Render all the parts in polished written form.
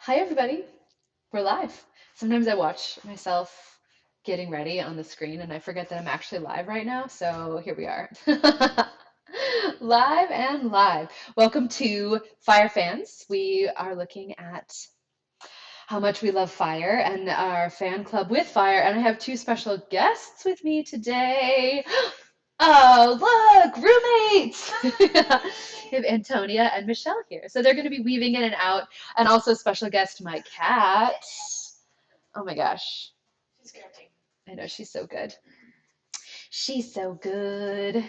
Hi, everybody. We're live. Sometimes I watch myself getting ready on the screen and I forget that I'm actually live right now. So here we are. Live and live. Welcome to Fire Fans. We are looking at how much we love fire and our fan club with fire. And I have two special guests with me today. Oh, look, roommates! We have Antonia and Michelle here. So they're going to be weaving in and out. And also special guest, my cat. Oh my gosh. She's counting. I know, she's so good. She's so good.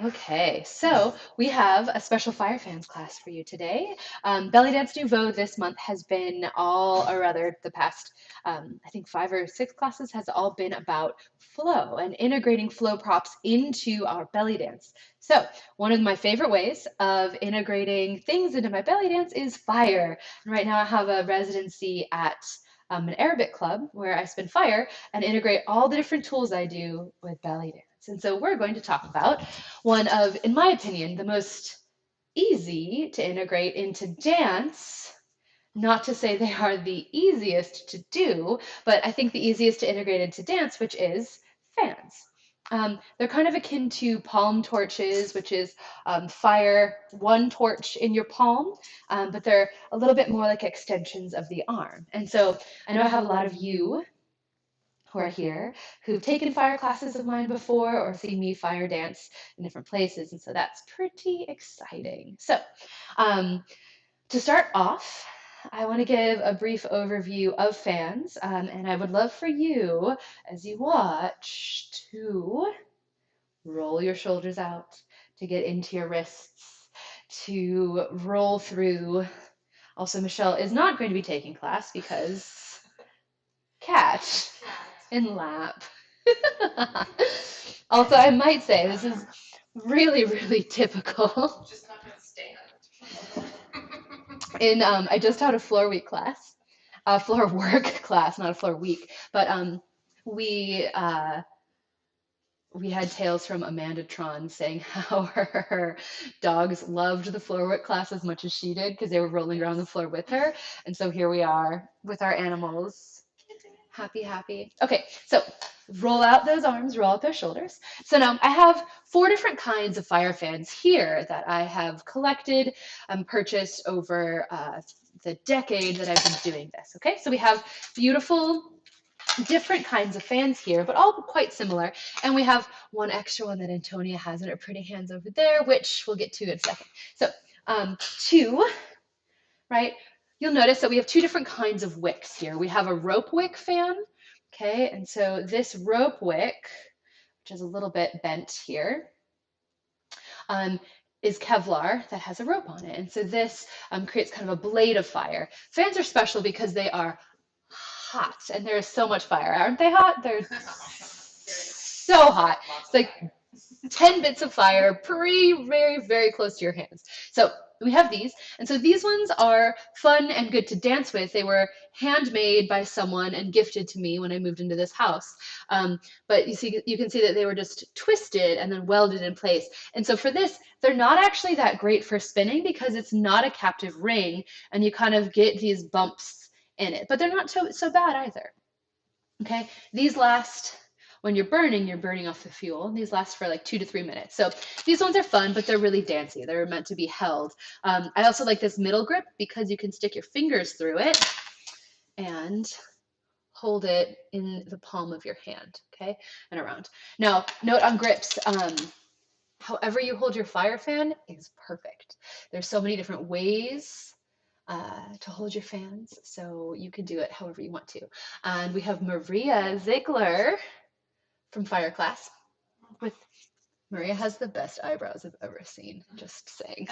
Okay, so we have a special Fire Fans class for you today. Bellydance Nouveau this month has been all, or rather, the past, I think 5 or 6 classes has all been about flow and integrating flow props into our belly dance. So, one of my favorite ways of integrating things into my belly dance is fire. And right now, I have a residency at an Arabic club where I spin fire and integrate all the different tools I do with belly dance. And so, we're going to talk about one of, in my opinion, the most easy to integrate into dance. Not to say they are the easiest to do, but I think the easiest to integrate into dance, which is fans. They're kind of akin to palm torches, which is fire one torch in your palm, but they're a little bit more like extensions of the arm. And so I know I have a lot of you who are here who've taken fire classes of mine before or seen me fire dance in different places. And so that's pretty exciting. So, um, to start off, I want to give a brief overview of fans, and I would love for you, as you watch, to roll your shoulders out, to get into your wrists, to roll through. Also, Michelle is not going to be taking class because cat in lap. Also, I might say this is really, really typical. Just not gonna stand. In I just had a floor week class, a floor work class, not a floor week, but we uh, we had tales from Amanda Tron saying how her dogs loved the floor work class as much as she did because they were rolling around the floor with her, and so here we are with our animals. Happy, happy. Okay, so roll out those arms, roll out those shoulders. So now I have 4 different kinds of fire fans here that I have collected and purchased over the decade that I've been doing this. Okay, so we have beautiful different kinds of fans here, but all quite similar. And we have one extra one that Antonia has in her pretty hands over there, which we'll get to in a second. So two, right? You'll notice that we have 2 different kinds of wicks here. We have a rope wick fan, okay? And so this rope wick, which is a little bit bent here, um, is Kevlar that has a rope on it. And so this creates kind of a blade of fire. Fans are special because they are hot and there is so much fire. Aren't they hot? They're so hot. It's like 10 bits of fire, pretty, very, very close to your hands. So we have these. And so these ones are fun and good to dance with. They were handmade by someone and gifted to me when I moved into this house. But you can see that they were just twisted and then welded in place. And so for this, they're not actually that great for spinning because it's not a captive ring and you kind of get these bumps in it. But they're not so bad either. Okay, these last, when you're burning off the fuel. These last for like 2 to 3 minutes. So these ones are fun, but they're really dancey. They're meant to be held. I also like this middle grip because you can stick your fingers through it and hold it in the palm of your hand, okay, and around. Now, note on grips, however you hold your fire fan is perfect. There's so many different ways to hold your fans, so you can do it however you want to. And we have Maria Ziegler from Fire Class. With Maria has the best eyebrows I've ever seen. Just saying.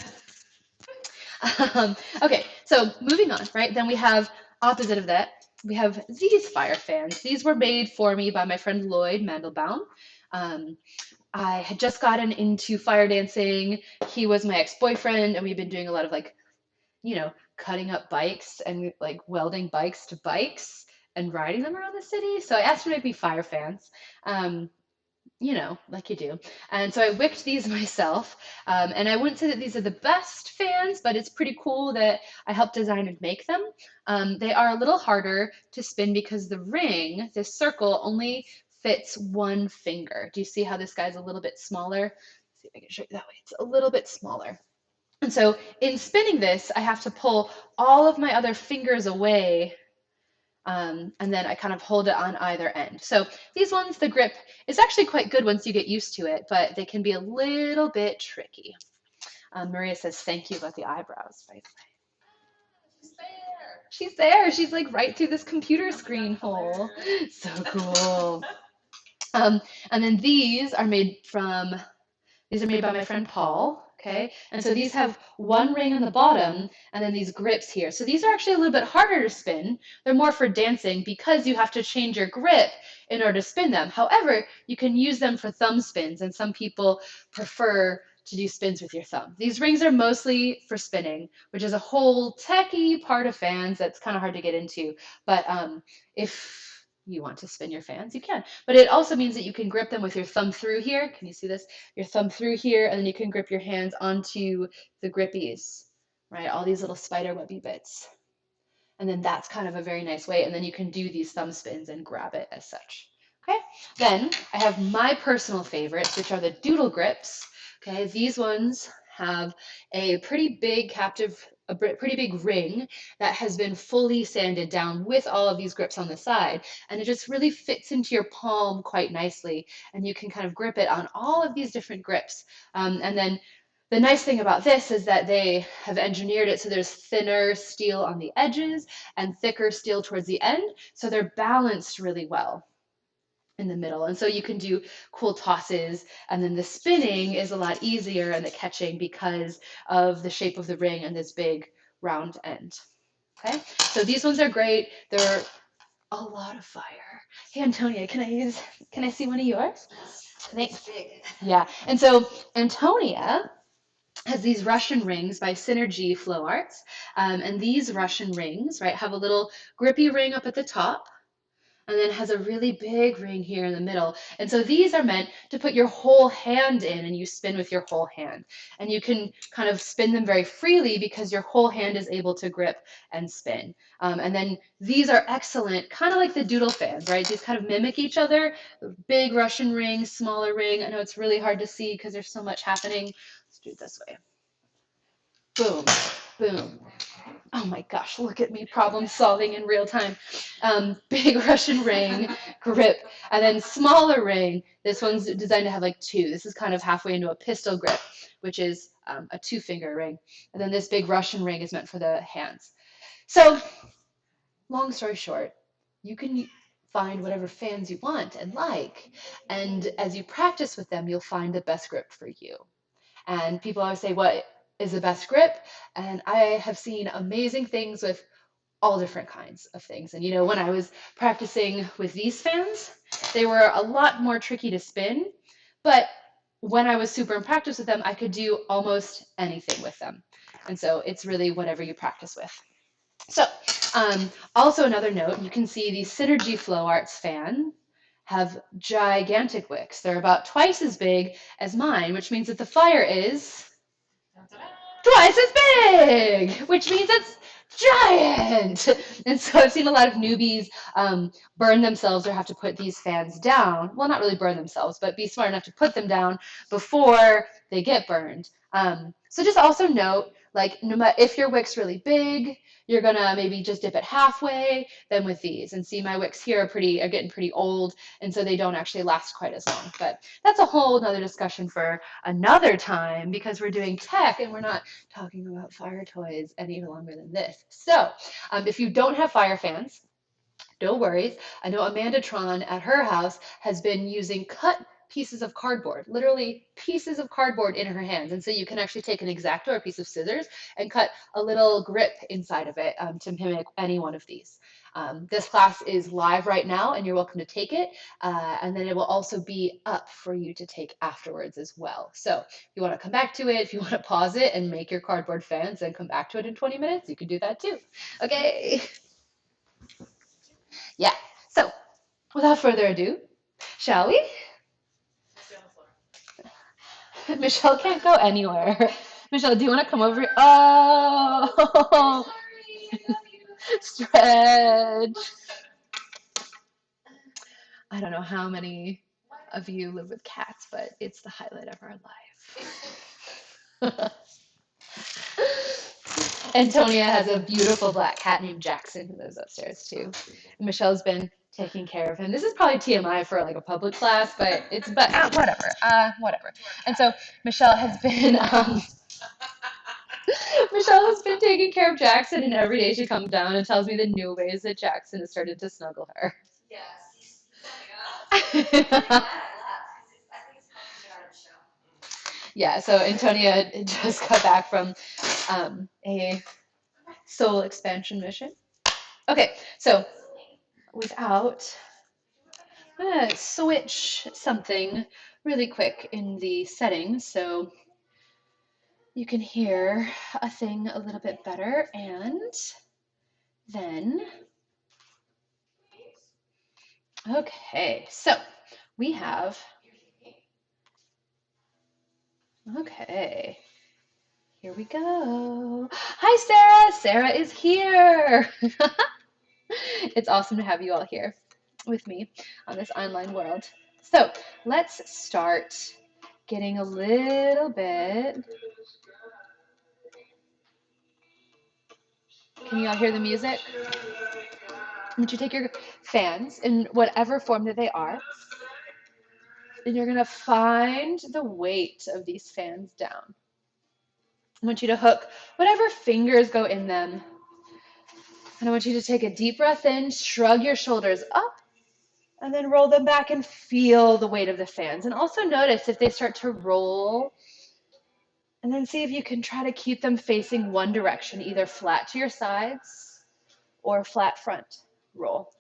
Okay, so moving on, right? Then we have opposite of that. We have these fire fans. These were made for me by my friend Lloyd Mandelbaum. Um, I had just gotten into fire dancing. He was my ex-boyfriend, and we've been doing a lot of like, cutting up bikes and like welding bikes to bikes and riding them around the city. So I asked him to make me fire fans. Um, you know, like you do. And so I wicked these myself. And I wouldn't say that these are the best fans, but it's pretty cool that I helped design and make them. They are a little harder to spin because the ring, this circle, only fits one finger. Do you see how this guy's a little bit smaller? Let's see if I can show you that way. It's a little bit smaller. And so in spinning this, I have to pull all of my other fingers away, and then I kind of hold it on either end. So these ones, the grip is actually quite good once you get used to it, but they can be a little bit tricky. Maria says, thank you about the eyebrows, by the way. She's there. She's there. She's like right through this computer screen hole. So cool. Um, and then these are made by my friend Paul, okay? And so these have one ring on the bottom and then these grips here. So these are actually a little bit harder to spin. They're more for dancing because you have to change your grip in order to spin them. However, you can use them for thumb spins, and some people prefer to do spins with your thumb. These rings are mostly for spinning, which is a whole techie part of fans that's kind of hard to get into. But if you want to spin your fans, you can. But it also means that you can grip them with your thumb through here. Can you see this? Your thumb through here, and then you can grip your hands onto the grippies, right? All these little spider webby bits. And then that's kind of a very nice way. And then you can do these thumb spins and grab it as such. Okay, then I have my personal favorites, which are the doodle grips. Okay, these ones have a pretty big pretty big ring that has been fully sanded down with all of these grips on the side. And it just really fits into your palm quite nicely. And you can kind of grip it on all of these different grips. And then the nice thing about this is that they have engineered it so there's thinner steel on the edges and thicker steel towards the end. So they're balanced really well in the middle. And so you can do cool tosses, and then the spinning is a lot easier and the catching because of the shape of the ring and this big round end. Okay, so these ones are great. They're a lot of fire. Hey, Antonia, can I see one of yours? Thanks. Yeah, and so Antonia has these Russian rings by Synergy Flow Arts. And these Russian rings, right, have a little grippy ring up at the top, and then has a really big ring here in the middle. And so these are meant to put your whole hand in, and you spin with your whole hand. And you can kind of spin them very freely because your whole hand is able to grip and spin. And then these are excellent, kind of like the doodle fans, right? These kind of mimic each other. Big Russian ring, smaller ring. I know it's really hard to see because there's so much happening. Let's do it this way. Boom, boom. Oh my gosh, look at me problem solving in real time. Big Russian ring, grip, and then smaller ring. This one's designed to have like two. This is kind of halfway into a pistol grip, which is a two-finger ring. And then this big Russian ring is meant for the hands. So, long story short, you can find whatever fans you want and like. And as you practice with them, you'll find the best grip for you. And people always say, what is the best grip? And I have seen amazing things with all different kinds of things. And you know, when I was practicing with these fans, they were a lot more tricky to spin. But when I was super in practice with them, I could do almost anything with them. And so it's really whatever you practice with. So also another note, you can see the Synergy Flow Arts fan have gigantic wicks. They're about twice as big as mine, which means that the fire is twice as big, which means it's giant. And so I've seen a lot of newbies burn themselves or have to put these fans down. Well, not really burn themselves, but be smart enough to put them down before they get burned. So just also note, like, no matter if your wick's really big, you're gonna maybe just dip it halfway. Then with these, and see my wicks here are getting pretty old, and so they don't actually last quite as long. But that's a whole nother discussion for another time because we're doing tech and we're not talking about fire toys any longer than this. So if you don't have fire fans, no worries. I know Amanda Tron at her house has been using cut pieces of cardboard, literally pieces of cardboard in her hands. And so you can actually take an X-Acto or a piece of scissors and cut a little grip inside of it to mimic any one of these. This class is live right now and you're welcome to take it. And then it will also be up for you to take afterwards as well. So if you want to come back to it, if you want to pause it and make your cardboard fans and come back to it in 20 minutes, you can do that too. Okay. Yeah. So without further ado, shall we? Michelle can't go anywhere. Michelle, do you want to come over? Oh, stretch. I don't know how many of you live with cats, but it's the highlight of our life. Antonia has a beautiful black cat named Jackson who lives upstairs too. And Michelle's been taking care of him. This is probably TMI for like a public class, but whatever. Whatever. And so Michelle has been Michelle has been taking care of Jackson, and every day she comes down and tells me the new ways that Jackson has started to snuggle her. Yeah, so Antonia just got back from a soul expansion mission. Okay, so without, I'm gonna switch something really quick in the settings so you can hear a thing a little bit better, and then, okay, so we have, okay, here we go. Hi, Sarah. Sarah is here. It's awesome to have you all here with me on this online world. So let's start getting a little bit. Can you all hear the music? Would you take your fans in whatever form that they are, and you're going to find the weight of these fans down. I want you to hook whatever fingers go in them. And I want you to take a deep breath in, shrug your shoulders up, and then roll them back and feel the weight of the fans. And also notice if they start to roll, and then see if you can try to keep them facing one direction, either flat to your sides or flat front. Roll.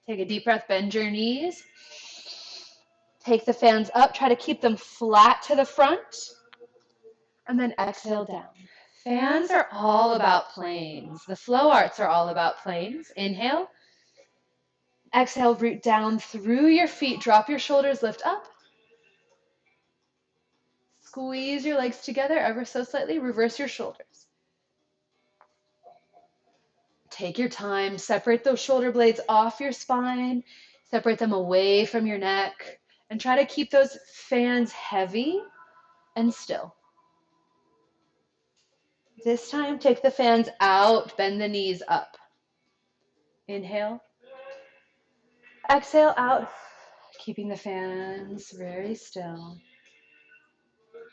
Take a deep breath, bend your knees. Take the fans up, try to keep them flat to the front, and then exhale down. Fans are all about planes. The flow arts are all about planes. Inhale. Exhale, root down through your feet. Drop your shoulders, lift up. Squeeze your legs together ever so slightly. Reverse your shoulders. Take your time. Separate those shoulder blades off your spine. Separate them away from your neck. And try to keep those fans heavy and still. This time, take the fans out. Bend the knees up. Inhale. Exhale out. Keeping the fans very still.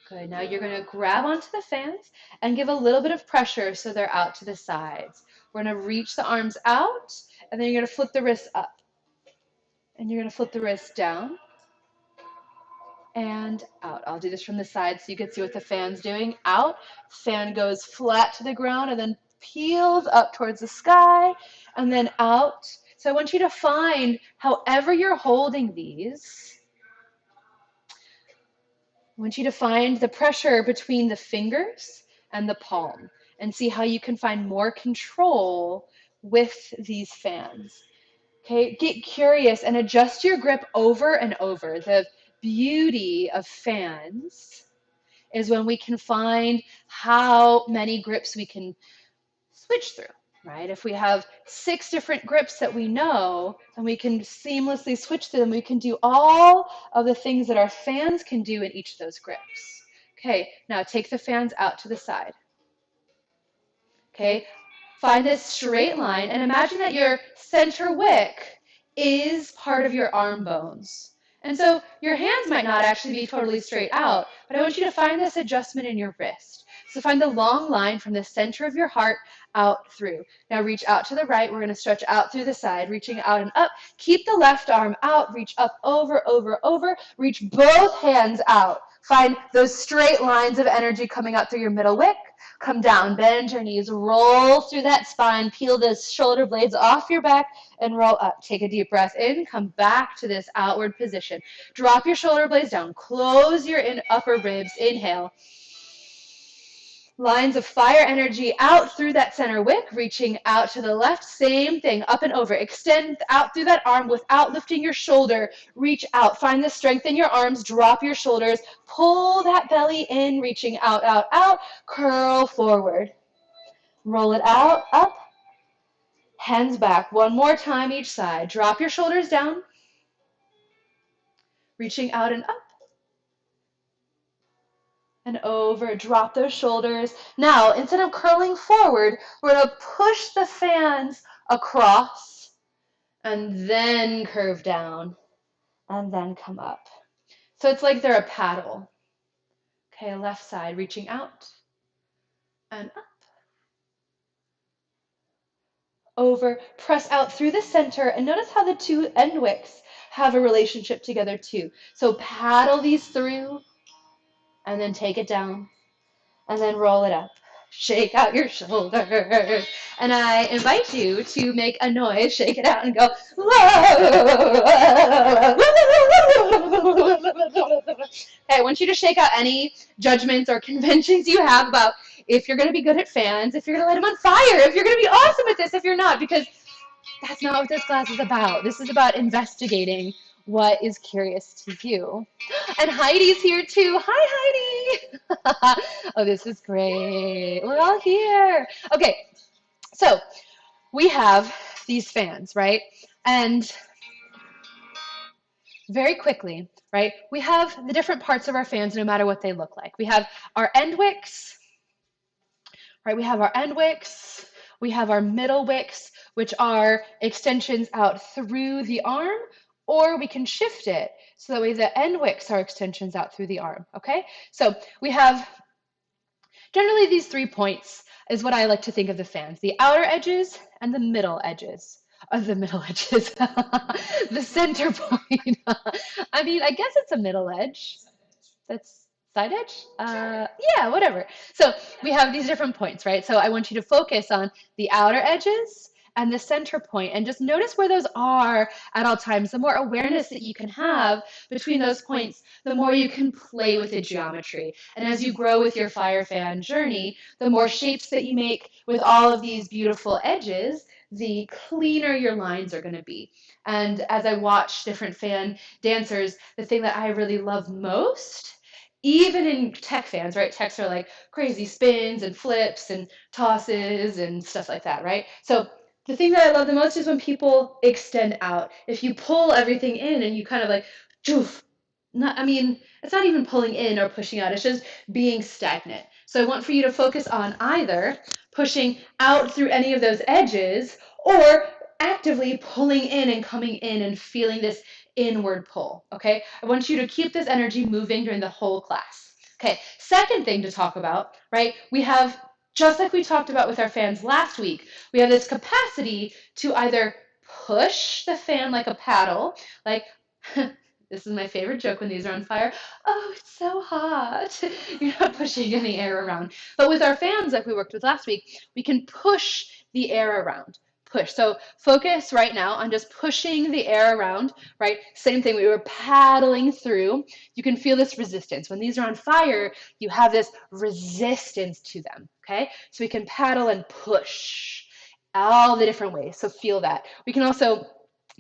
Good. Now you're going to grab onto the fans and give a little bit of pressure so they're out to the sides. We're going to reach the arms out, and then you're going to flip the wrists up. And you're going to flip the wrists down and out. I'll do this from the side so you can see what the fan's doing. Out. Fan goes flat to the ground and then peels up towards the sky, and then out. So I want you to find, however you're holding these, I want you to find the pressure between the fingers and the palm and see how you can find more control with these fans. Okay, get curious and adjust your grip over and over. The beauty of fans is when we can find how many grips we can switch through, right? If we have 6 different grips that we know and we can seamlessly switch through them, we can do all of the things that our fans can do in each of those grips. Okay, now take the fans out to the side. Okay, find this straight line and imagine that your center wick is part of your arm bones. And so your hands might not actually be totally straight out, but I want you to find this adjustment in your wrist. So find the long line from the center of your heart out through. Now reach out to the right. We're going to stretch out through the side, reaching out and up. Keep the left arm out. Reach up, over, over, over. Reach both hands out. Find those straight lines of energy coming out through your middle wick. Come down, bend your knees, roll through that spine, peel the shoulder blades off your back, and roll up. Take a deep breath in, come back to this outward position. Drop your shoulder blades down, close your upper ribs, inhale. Lines of fire energy out through that center wick, reaching out to the left. Same thing, up and over. Extend out through that arm without lifting your shoulder. Reach out. Find the strength in your arms. Drop your shoulders. Pull that belly in, reaching out, out, out. Curl forward. Roll it out, up. Hands back. One more time each side. Drop your shoulders down. Reaching out and up. And over, drop those shoulders. Now, instead of curling forward, we're going to push the fans across and then curve down and then come up. So it's like they're a paddle. Okay, left side, reaching out and up. Over, press out through the center, and notice how the two end wicks have a relationship together too. So paddle these through and then take it down. And then roll it up. Shake out your shoulders. And I invite you to make a noise, shake it out, and go, okay, I want you to shake out any judgments or conventions you have about if you're going to be good at fans, if you're going to light them on fire, if you're going to be awesome at this, if you're not, because that's not what this class is about. This is about investigating what is curious to you. And Heidi's here too. Hi, Heidi. Oh, this is great. We're all here. Okay, so we have these fans, right? And very quickly, right, we have the different parts of our fans no matter what they look like. We have our end wicks, right? We have our end wicks. We have our middle wicks, which are extensions out through the arm, or we can shift it so that way the end wicks are extensions out through the arm, okay? So we have generally these 3 points is what I like to think of the fans, the outer edges and the middle edges. The middle edges, the center point. I mean, I guess it's a middle edge. That's side edge? Yeah, whatever. So we have these different points, right? So I want you to focus on the outer edges and the center point and just notice where those are at all times. The more awareness that you can have between those points, the more you can play with the geometry. And as you grow with your fire fan journey, the more shapes that you make with all of these beautiful edges, the cleaner your lines are going to be. And as I watch different fan dancers, the thing that I really love most, even in tech fans, right? Techs are like crazy spins and flips and tosses and stuff like that, right? So the thing that I love the most is when people extend out. If you pull everything in and you kind of like, joof, not, I mean, it's not even pulling in or pushing out, it's just being stagnant. So I want for you to focus on either pushing out through any of those edges or actively pulling in and coming in and feeling this inward pull, okay? I want you to keep this energy moving during the whole class. Okay, second thing to talk about, right? We have, just like we talked about with our fans last week, we have this capacity to either push the fan like a paddle, like, this is my favorite joke when these are on fire. Oh, it's so hot. You're not pushing any air around. But with our fans, like we worked with last week, we can push the air around. Push. So focus right now on just pushing the air around, right? Same thing, we were paddling through. You can feel this resistance. When these are on fire, you have this resistance to them, okay? So we can paddle and push all the different ways. So feel that. We can also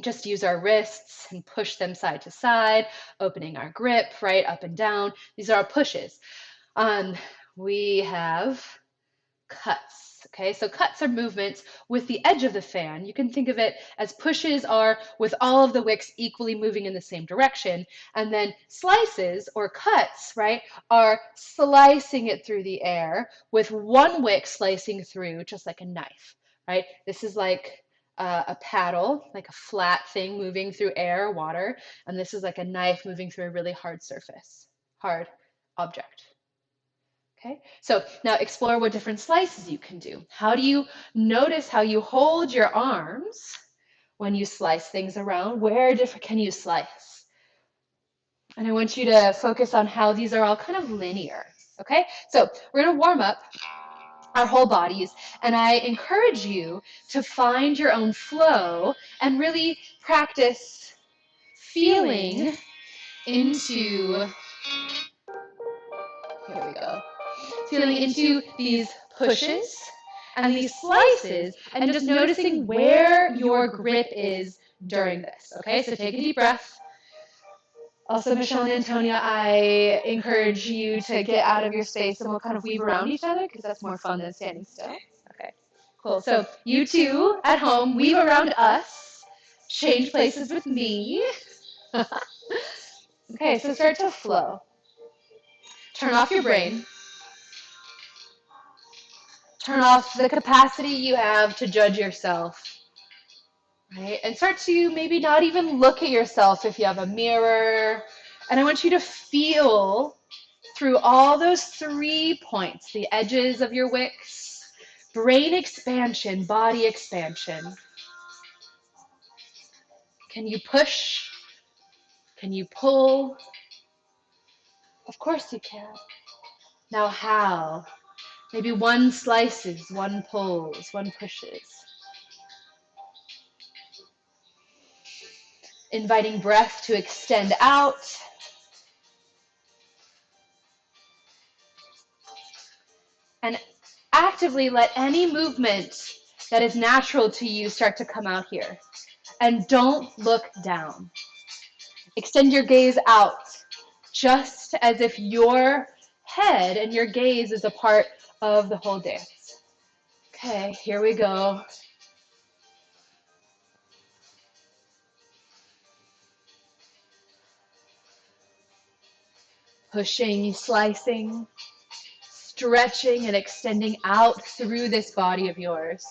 just use our wrists and push them side to side, opening our grip, right, up and down. These are our pushes. We have cuts, okay? So cuts are movements with the edge of the fan. You can think of it as pushes are with all of the wicks equally moving in the same direction. And then slices or cuts, right, are slicing it through the air with one wick slicing through just like a knife, right? This is like a paddle, like a flat thing moving through air or water. And this is like a knife moving through a really hard surface, hard object. Okay, so now explore what different slices you can do. How do you notice how you hold your arms when you slice things around? Where different can you slice? And I want you to focus on how these are all kind of linear. Okay, so we're going to warm up our whole bodies, and I encourage you to find your own flow and really practice feeling into, here we go. feeling into these pushes and these slices and just noticing where your grip is during this. Okay, so take a deep breath. Also, Michelle and Antonia, I encourage you to get out of your space and we'll kind of weave around each other because that's more fun than standing still. Okay, cool. So you two at home, weave around us, change places with me. Okay, so start to flow. Turn off your brain. Turn off the capacity you have to judge yourself. Right? And start to maybe not even look at yourself if you have a mirror. And I want you to feel through all those 3 points, the edges of your wicks, brain expansion, body expansion. Can you push? Can you pull? Of course you can. Now how? Maybe 1 slices, 1 pulls, 1 pushes. Inviting breath to extend out. And actively let any movement that is natural to you start to come out here. And don't look down. Extend your gaze out, just as if your head and your gaze is a part of the whole dance. Okay, here we go. Pushing, slicing, stretching, and extending out through this body of yours.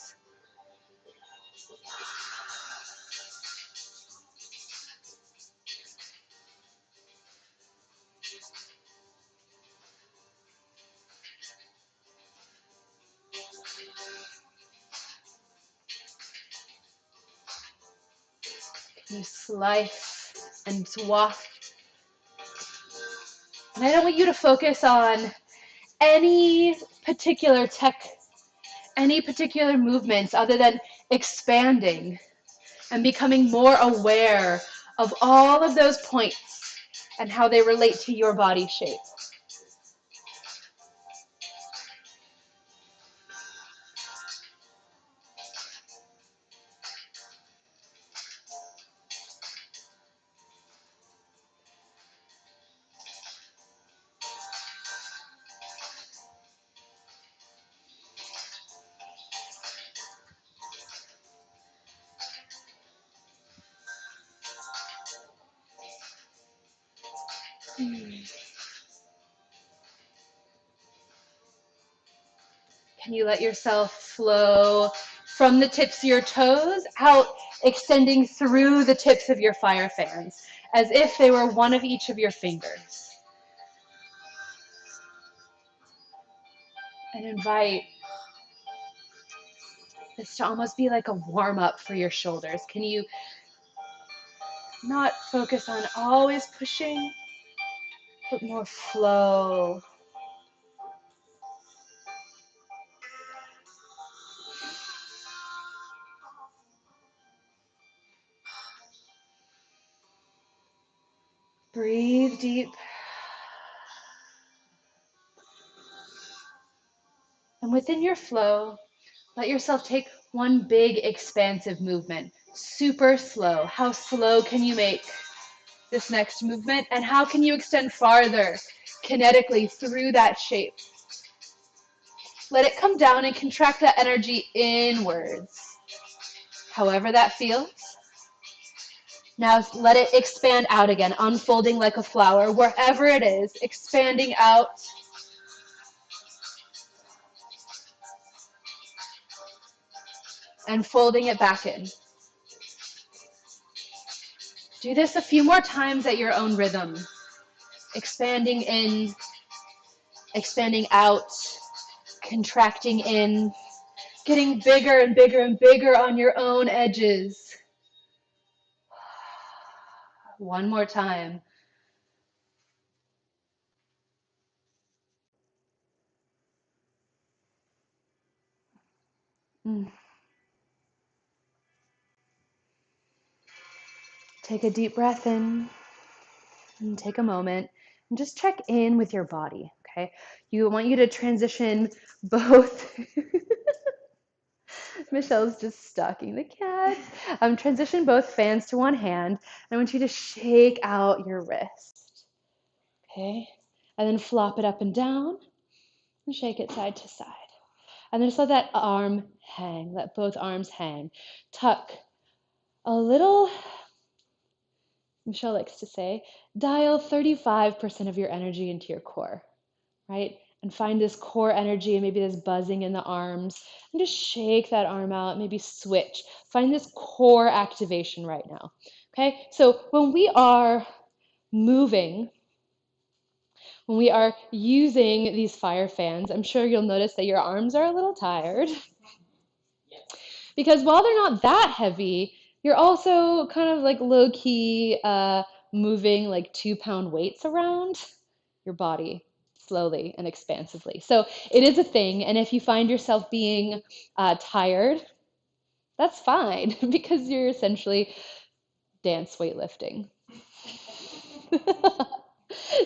You slice and waft. And I don't want you to focus on any particular any particular movements other than expanding and becoming more aware of all of those points and how they relate to your body shape. Can you let yourself flow from the tips of your toes out, extending through the tips of your fire fans, as if they were one of each of your fingers? And invite this to almost be like a warm-up for your shoulders. Can you not focus on always pushing, but more flow? Breathe deep. And within your flow, let yourself take one big expansive movement. Super slow. How slow can you make this next movement? And how can you extend farther kinetically through that shape? Let it come down and contract that energy inwards. However that feels. Now let it expand out again, unfolding like a flower, wherever it is, expanding out. And folding it back in. Do this a few more times at your own rhythm. Expanding in, expanding out, contracting in, getting bigger and bigger and bigger on your own edges. One more time. Take a deep breath in and take a moment and just check in with your body. okay? You want you to transition both. Michelle's just stalking the cat. Transition both fans to one hand. I want you to shake out your wrist, okay? And then flop it up and down and shake it side to side. And then just let that arm hang, let both arms hang. Tuck a little, Michelle likes to say, dial 35% of your energy into your core, right? And find this core energy and maybe this buzzing in the arms. And just shake that arm out, maybe switch. Find this core activation right now, okay? So when we are moving, when we are using these fire fans, I'm sure you'll notice that your arms are a little tired. Because while they're not that heavy, you're also kind of like low key moving like 2 pound weights around your body slowly and expansively. So it is a thing. And if you find yourself being tired, that's fine because you're essentially dance weightlifting.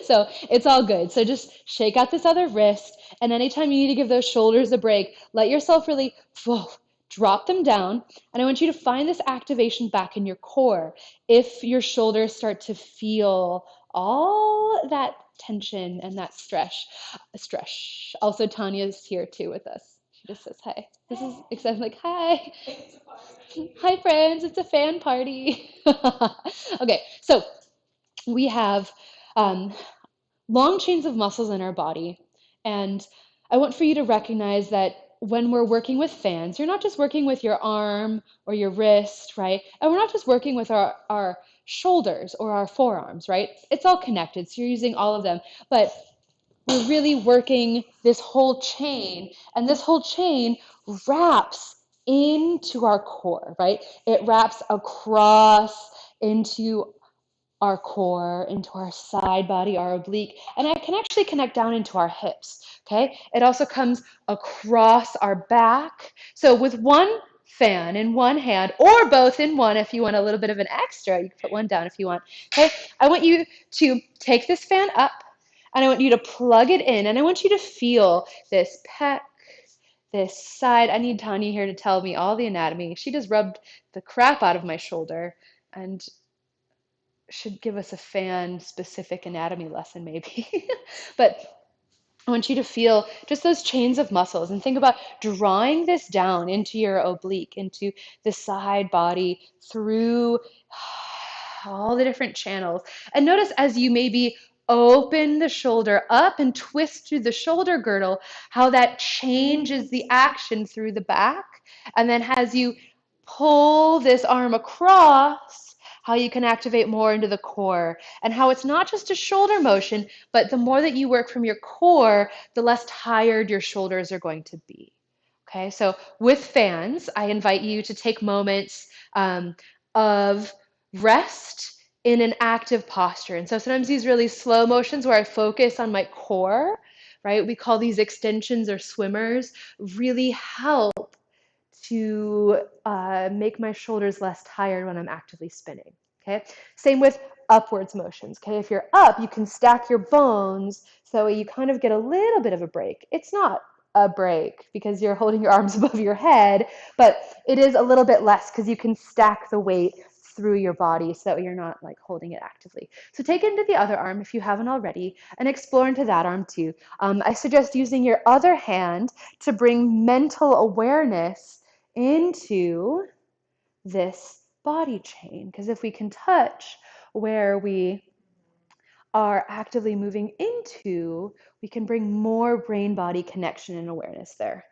So it's all good. So just shake out this other wrist. And anytime you need to give those shoulders a break, let yourself really drop them down. And I want you to find this activation back in your core. If your shoulders start to feel all that tension and that stress. Also, Tanya's here too with us. She just says hi. This is except like hi. Hi friends, it's a fan party. Okay, so we have long chains of muscles in our body. And I want for you to recognize that when we're working with fans, you're not just working with your arm or your wrist, right? And we're not just working with our shoulders or our forearms, right? It's all connected. So you're using all of them. But we're really working this whole chain. And this whole chain wraps into our core, right? It wraps across into our core, into our side body, our oblique, and I can actually connect down into our hips, okay? It also comes across our back. So with one fan in one hand, or both in one if you want a little bit of an extra, you can put one down if you want, okay? I want you to take this fan up, and I want you to plug it in, and I want you to feel this pec, this side. I need Tanya here to tell me all the anatomy. She just rubbed the crap out of my shoulder, and should give us a fan specific anatomy lesson maybe. But I want you to feel just those chains of muscles and think about drawing this down into your oblique, into the side body through all the different channels. And notice as you maybe open the shoulder up and twist through the shoulder girdle, how that changes the action through the back. And then as you pull this arm across, how you can activate more into the core, and how it's not just a shoulder motion, but the more that you work from your core, the less tired your shoulders are going to be. Okay, so with fans, I invite you to take moments of rest in an active posture. And so sometimes these really slow motions where I focus on my core, right? We call these extensions or swimmers, really help to make my shoulders less tired when I'm actively spinning, okay? Same with upwards motions, okay? If you're up, you can stack your bones so you kind of get a little bit of a break. It's not a break because you're holding your arms above your head, but it is a little bit less because you can stack the weight through your body so that you're not like holding it actively. So take it into the other arm if you haven't already and explore into that arm too. I suggest using your other hand to bring mental awareness into this body chain, because if we can touch where we are actively moving into, we can bring more brain-body connection and awareness there.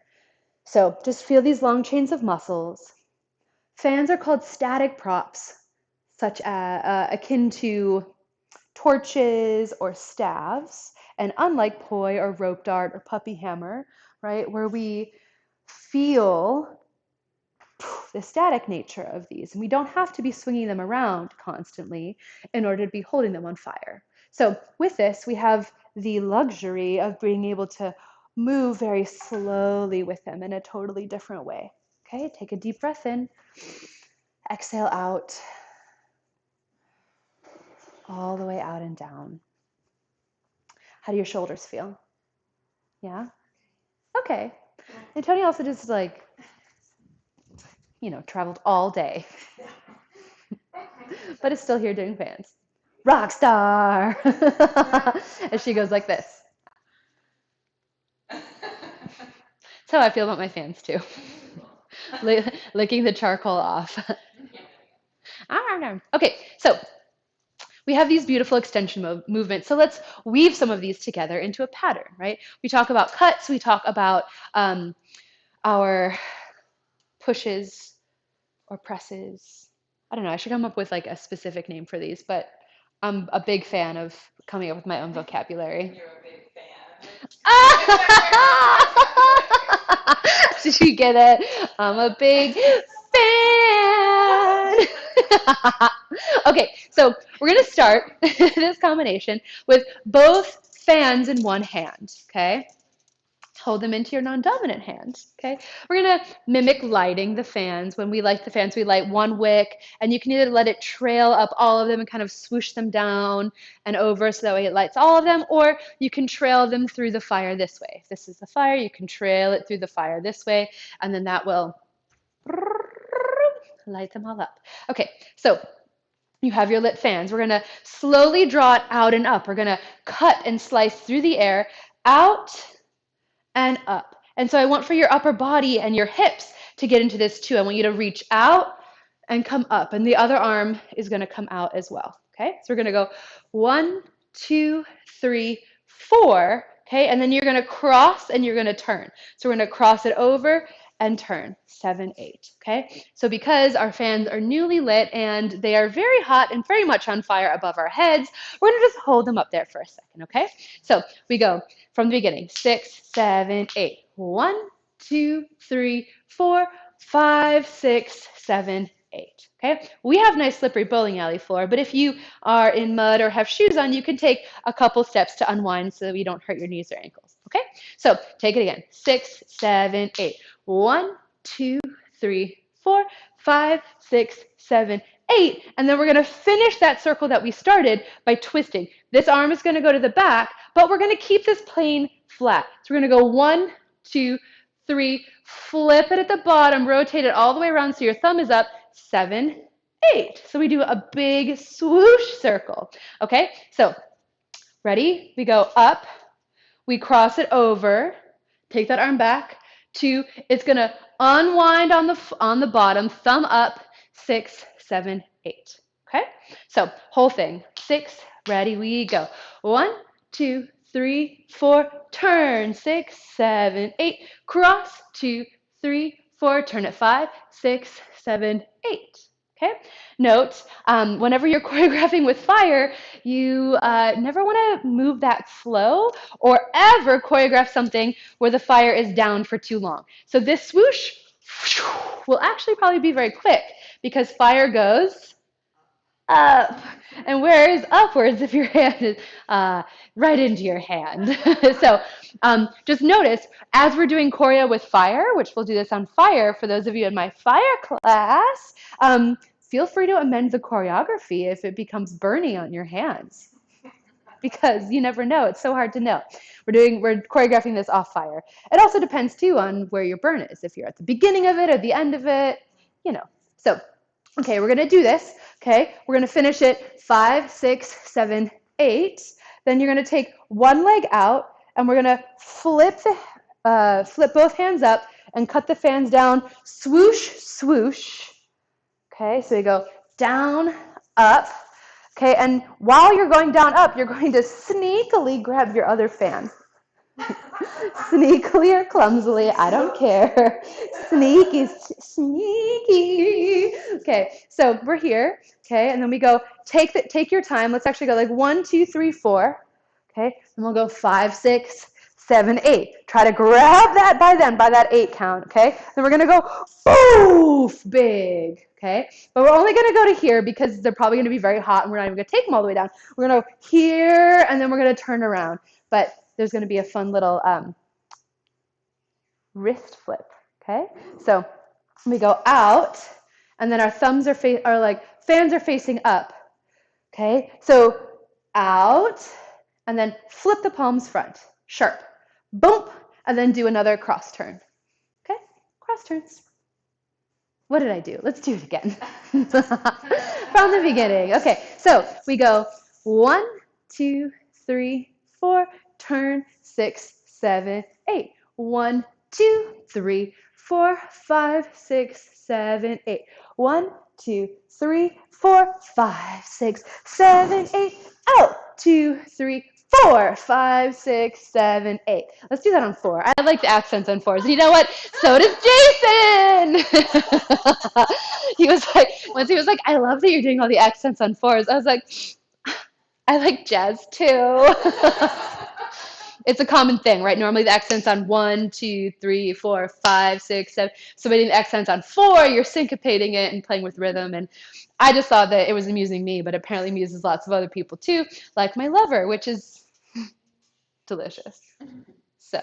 So just feel these long chains of muscles. Fans are called static props, such as akin to torches or staves, and unlike poi or rope dart or puppy hammer, right, where we feel the static nature of these. And we don't have to be swinging them around constantly in order to be holding them on fire. So with this, we have the luxury of being able to move very slowly with them in a totally different way. Okay, take a deep breath in, exhale out, all the way out and down. How do your shoulders feel? Yeah? Okay. And Tony also just like, traveled all day, but is still here doing fans. Rock star! And she goes like this. That's how I feel about my fans too. Licking the charcoal off. Okay, so we have these beautiful extension movements. So let's weave some of these together into a pattern, right? We talk about cuts, we talk about our pushes or presses. I don't know, I should come up with like a specific name for these, but I'm a big fan of coming up with my own vocabulary. You're a big fan. Did you get it? I'm a big fan. Okay, so we're going to start this combination with both fans in one hand, okay? Hold them into your non-dominant hand, okay? We're going to mimic lighting the fans. When we light the fans, we light one wick, and you can either let it trail up all of them and kind of swoosh them down and over so that way it lights all of them, or you can trail them through the fire this way. If this is the fire, you can trail it through the fire this way, and then that will light them all up. Okay, so you have your lit fans. We're going to slowly draw it out and up. We're going to cut and slice through the air, out and up. And so I want for your upper body and your hips to get into this too. I want you to reach out and come up. And the other arm is going to come out as well. Okay, so we're going to go 1, 2, 3, 4. Okay, and then you're going to cross and you're going to turn. So we're going to cross it over and turn. 7, 8. Okay, so because our fans are newly lit and they are very hot and very much on fire above our heads, we're going to just hold them up there for a second. Okay, so we go from the beginning. 6, 7, 8. 1, 2, 3, 4, 5, 6, 7, 8. Okay, we have nice slippery bowling alley floor, but if you are in mud or have shoes on, you can take a couple steps to unwind so that you don't hurt your knees or ankles. Okay, so take it again. 6, 7, 8. 1, 2, 3, 4, 5, 6, 7, 8. And then we're going to finish that circle that we started by twisting. This arm is going to go to the back, but we're going to keep this plane flat. So we're going to go 1, 2, 3, flip it at the bottom, rotate it all the way around so your thumb is up, 7, 8. So we do a big swoosh circle. Okay, so ready? We go up, we cross it over, take that arm back, 2, it's going to unwind on the bottom, thumb up, 6, 7, 8. Okay, so whole thing, 6, ready, we go. 1, 2, 3, 4, turn, 6, 7, 8, cross, 2, 3, 4, turn it, 5, 6, 7, 8. Okay, note, whenever you're choreographing with fire, you never want to move that slow or ever choreograph something where the fire is down for too long. So this swoosh will actually probably be very quick because fire goes up. And where is upwards if your hand is right into your hand? So just notice, as we're doing choreo with fire, which we'll do this on fire for those of you in my fire class, feel free to amend the choreography if it becomes burning on your hands. Because you never know. It's so hard to know. We're choreographing this off fire. It also depends too on where your burn is. If you're at the beginning of it or the end of it, So, okay, we're gonna do this. Okay, we're gonna finish it 5, 6, 7, 8. Then you're gonna take one leg out and we're gonna flip both hands up and cut the fans down. Swoosh, swoosh. Okay, so we go down, up. Okay, and while you're going down, up, you're going to sneakily grab your other fan. Sneakily or clumsily, I don't care. Sneaky, sneaky. Okay, so we're here. Okay, and then we go, take your time. Let's actually go like 1, 2, 3, 4. Okay, and we'll go 5, 6, 7, 8. Try to grab that by that 8 count. Okay, then we're gonna go boof, big. Okay, but we're only gonna go to here because they're probably gonna be very hot and we're not even gonna take them all the way down. We're gonna go here and then we're gonna turn around. But there's gonna be a fun little wrist flip. Okay, so we go out and then our thumbs are like fans are facing up. Okay, so out and then flip the palms front, sharp. boom, and then do another cross turn. Okay, cross turns. What did I do? Let's do it again. From the beginning. Okay, so we go 1, 2, 3, 4, turn 6, 7, 8. 1, 2, 3, 4, 5, 6, 7, 8. 1, 2, 3, 4, 5, 6, 7, 8. Out. 2, 3, 4, 5, 6, 7, 8. Let's do that on 4. I like the accents on 4s. And you know what? So does Jason. He was like, I love that you're doing all the accents on 4s. I was like, I like jazz too. It's a common thing, right? Normally the accent's on 1, 2, 3, 4, 5, 6, 7. So when the accent's on 4, you're syncopating it and playing with rhythm. And I just thought that it was amusing me, but apparently amuses lots of other people too, like my lover, which is delicious. So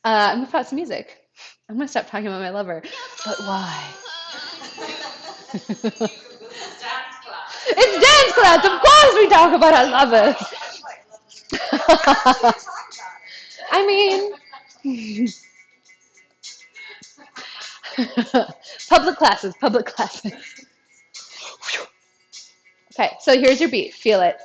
I'm gonna put out some music. I'm gonna stop talking about my lover, but why? It's dance class. Of course we talk about our lovers. I mean, public classes, public classes. Okay, so here's your beat. Feel it.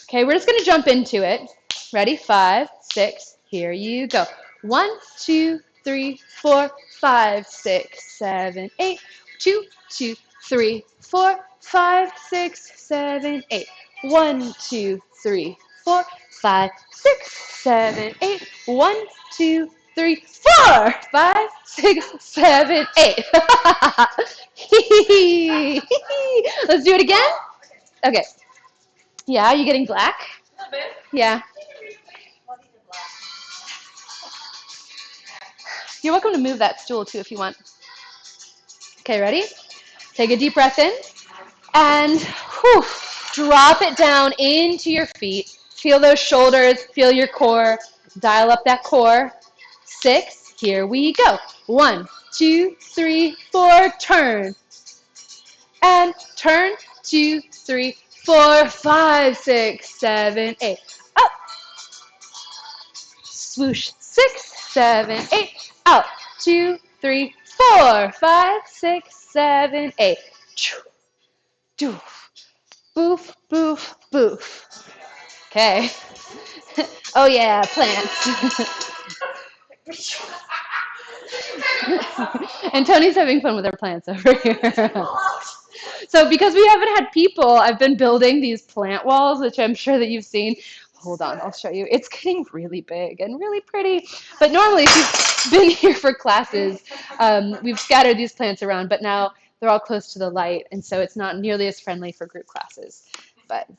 Okay, we're just going to jump into it. Ready? 5, 6, here you go. 1, 2, 3, 4, 5, 6, 7, 8. 2, 2, 3, 4, 5, 6, 7, 8. 1, 2, 3, 4, 5, 6, 7, 8. 1, 2, 3, 4, 5, 6, 7, 8. Let's do it again. Okay. Yeah, you getting black? A little bit. Yeah. You're welcome to move that stool too if you want. Okay, ready? Take a deep breath in and whew, drop it down into your feet. Feel those shoulders, feel your core. Dial up that core. 6, here we go. 1, 2, 3, 4, turn. And turn. 2, 3, 4, 5, 6, 7, 8. Up. Swoosh. 6, 7, 8. Out. 2, 3, 4, 5, 6, 7, 8. Doof. Boof, boof, boof. Okay. Oh yeah, plants. And Tony's having fun with our plants over here. So because we haven't had people, I've been building these plant walls, which I'm sure that you've seen. Hold on, I'll show you. It's getting really big and really pretty. But normally, if you've been here for classes, we've scattered these plants around, but now they're all close to the light, and so it's not nearly as friendly for group classes. But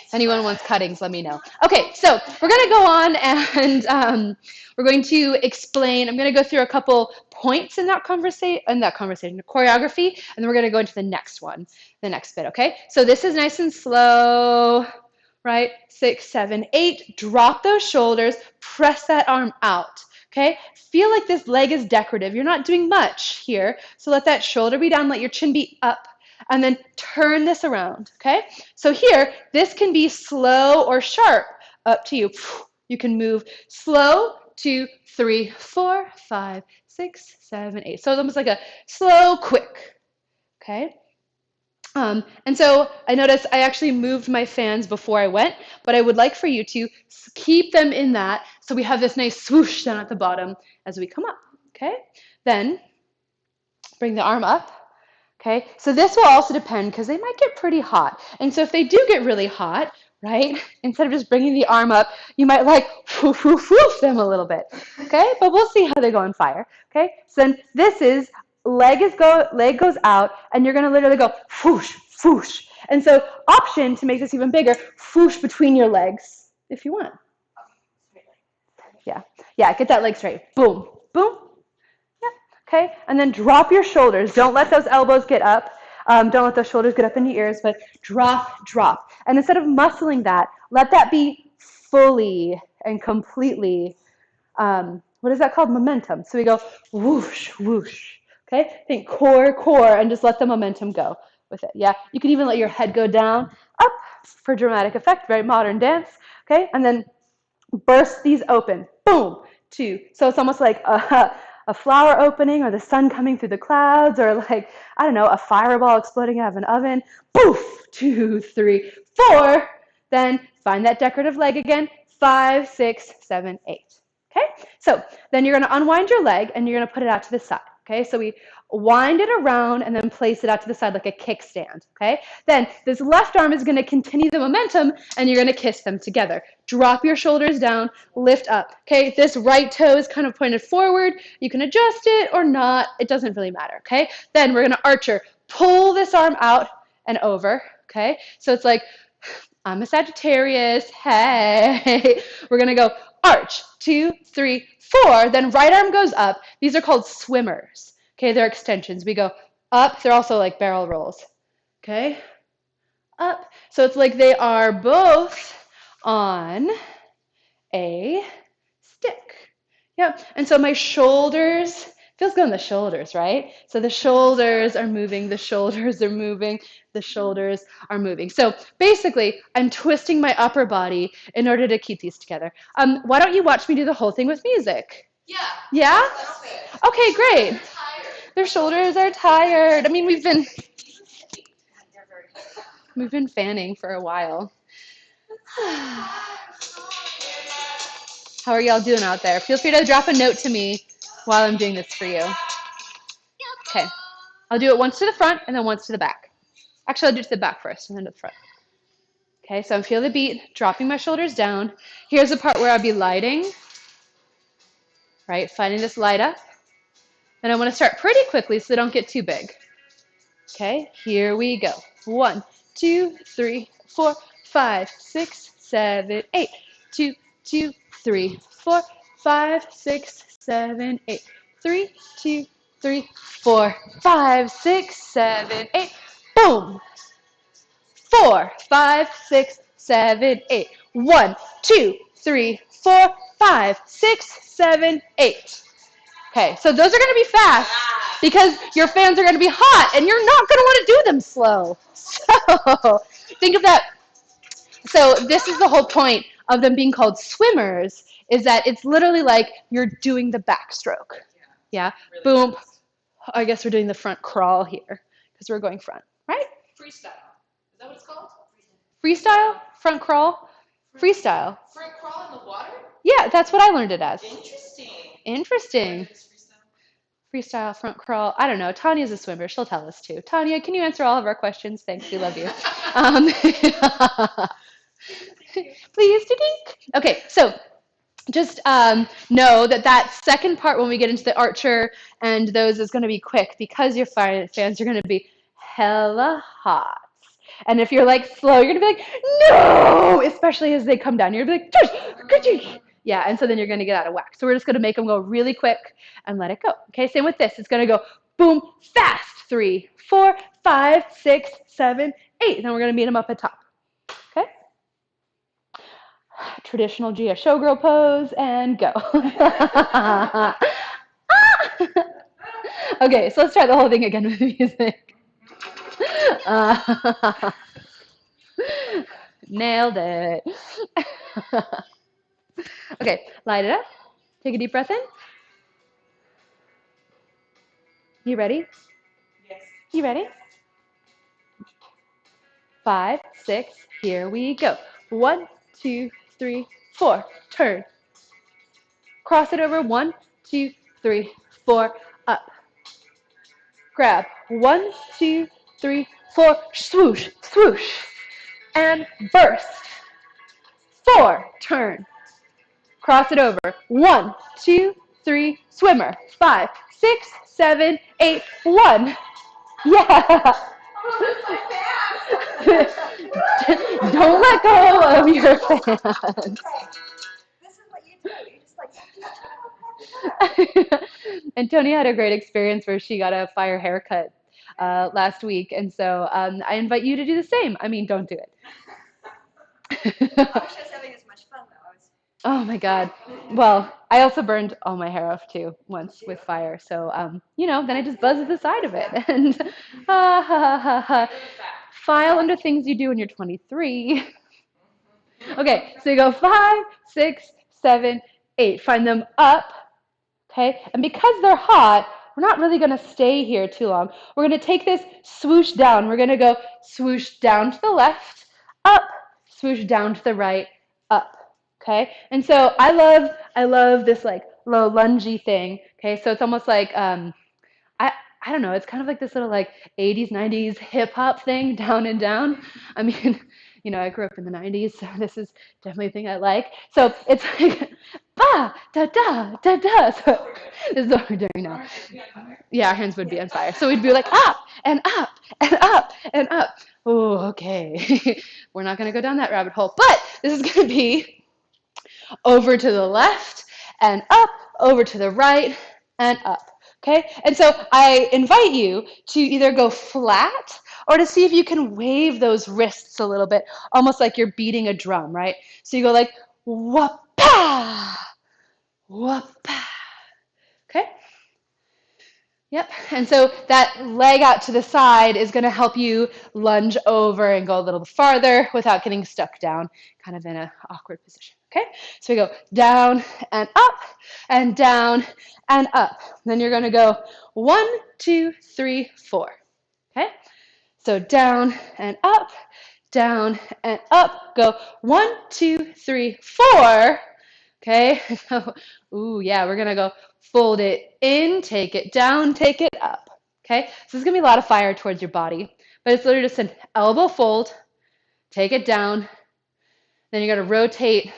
if anyone wants cuttings, let me know. Okay, so we're going to go on and we're going to explain. I'm going to go through a couple points in that conversation, choreography, and then we're going to go into the next one, the next bit, okay? So this is nice and slow, right? 6, 7, 8. Drop those shoulders. Press that arm out, okay? Feel like this leg is decorative. You're not doing much here, so let that shoulder be down. Let your chin be up. And then turn this around, okay? So here, this can be slow or sharp, up to you. You can move slow, 2, 3, 4, 5, 6, 7, 8. So it's almost like a slow, quick, okay? And so I noticed I actually moved my fans before I went, but I would like for you to keep them in that so we have this nice swoosh down at the bottom as we come up, okay? Then bring the arm up. Okay, so this will also depend because they might get pretty hot. And so if they do get really hot, right, instead of just bringing the arm up, you might like woof, woof, woof them a little bit. Okay, but we'll see how they go on fire. Okay, so then this is leg goes out, and you're going to literally go whoosh, whoosh. And so option to make this even bigger, whoosh between your legs if you want. Yeah, get that leg straight. Boom, boom. Okay, and then drop your shoulders. Don't let those elbows get up. Don't let those shoulders get up in your ears, but drop, drop. And instead of muscling that, let that be fully and completely, what is that called? Momentum. So we go whoosh, whoosh. Okay, think core, core, and just let the momentum go with it. Yeah, you can even let your head go down, up for dramatic effect, very modern dance. Okay, and then burst these open. Boom, 2. So it's almost like a flower opening or the sun coming through the clouds or like, I don't know, a fireball exploding out of an oven. Poof, 2, 3, 4. Then find that decorative leg again. 5, 6, 7, 8. Okay, so then you're going to unwind your leg and you're going to put it out to the side. Okay, so we wind it around and then place it out to the side like a kickstand. Okay, then this left arm is going to continue the momentum and you're going to kiss them together. Drop your shoulders down, lift up. Okay, this right toe is kind of pointed forward. You can adjust it or not. It doesn't really matter. Okay, then we're going to archer. Pull this arm out and over. Okay, so it's like, I'm a Sagittarius. Hey, we're going to go arch, 2, 3, 4. Then right arm goes up. These are called swimmers. Okay, they're extensions. We go up. They're also like barrel rolls. Okay, up. So it's like they are both on a stick. Yep. And so my shoulders, feels good on the shoulders, right? So the shoulders are moving, the shoulders are moving, the shoulders are moving. So basically, I'm twisting my upper body in order to keep these together. Why don't you watch me do the whole thing with music? Yeah. Yeah? Okay, great. Their shoulders are tired. I mean, we've been fanning for a while. How are y'all doing out there? Feel free to drop a note to me while I'm doing this for you. Okay. I'll do it once to the front and then once to the back. Actually, I'll do it to the back first and then to the front. Okay, so I'm feeling the beat, dropping my shoulders down. Here's the part where I'll be lighting, right? Finding this light up. And I want to start pretty quickly so they don't get too big. Okay, here we go. 1, 2, 3, 4, 5, 6, 7, 8. 2, 2, 3, 4, 5, 6, 7, 8. 3, 2, 3, 4, 5, 6, 7, 8. Boom. 4, 5, 6, 7, 8. 1, 2, 3, 4, 5, 6, 7, 8. Okay, so those are going to be fast because your fans are going to be hot and you're not going to want to do them slow. So think of that. So this is the whole point of them being called swimmers, is that it's literally like you're doing the backstroke. Yeah, boom. I guess we're doing the front crawl here because we're going front, right? Freestyle. Is that what it's called? Freestyle, front crawl, freestyle. Front crawl in the water? Yeah, that's what I learned it as. Interesting. Interesting. Freestyle, front crawl. I don't know. Tanya's a swimmer. She'll tell us too. Tanya, can you answer all of our questions? Thanks. We love you. Please, Dink. Okay, so just know that second part when we get into the archer and those is going to be quick because your fans are going to be hella hot. And if you're like slow, you're going to be like, no, especially as they come down. You're going to be like, yeah, and so then you're going to get out of whack. So we're just going to make them go really quick and let it go. Okay, same with this. It's going to go boom, fast. 3, 4, 5, 6, 7, 8. Then we're going to meet them up at top. Okay? Traditional Gia showgirl pose and go. Okay, so let's try the whole thing again with music. Nailed it. Okay, light it up. Take a deep breath in. You ready? Yes. You ready? 5, 6, here we go. 1, 2, 3, 4. Turn. Cross it over. 1, 2, 3, 4. Up. Grab. 1, 2, 3, 4. Swoosh, swoosh. And burst. 4. Turn. Cross it over. 1, 2, 3. Swimmer. 5, 6, 7, 8. 1. Yeah. Don't let go of your fans. This is what you do. You just like. And Tony had a great experience where she got a fire haircut last week, and so I invite you to do the same. I mean, don't do it. I wish I was having as much fun though. Oh my God. Well, I also burned all my hair off too once with fire. So, then I just buzzed the side of it. And file under things you do when you're 23. Okay, so you go 5, 6, 7, 8. Find them up, okay? And because they're hot, we're not really going to stay here too long. We're going to take this swoosh down. We're going to go swoosh down to the left, up, swoosh down to the right, up. Okay? And so I love this like low lungy thing. Okay? So it's almost like I don't know, it's kind of like this little like 80s, 90s hip hop thing, down and down. I mean, I grew up in the 90s, so this is definitely a thing I like. So it's like ba da da da da. So this is what we're doing now. Yeah, our hands would be on fire. So we'd be like up and up and up and up. Oh, okay. We're not going to go down that rabbit hole, but this is going to be over to the left and up, over to the right and up. Okay? And so I invite you to either go flat or to see if you can wave those wrists a little bit, almost like you're beating a drum, right? So you go like whoop-pa, whoop-pa. Okay? Yep. And so that leg out to the side is going to help you lunge over and go a little farther without getting stuck down, kind of in an awkward position. Okay? So we go down and up and down and up. Then you're going to go 1, 2, 3, 4. Okay? So down and up, go 1, 2, 3, 4. Okay? Ooh, yeah, we're going to go fold it in, take it down, take it up. Okay? So there's going to be a lot of fire towards your body, but it's literally just an elbow fold, take it down, then you're going to rotate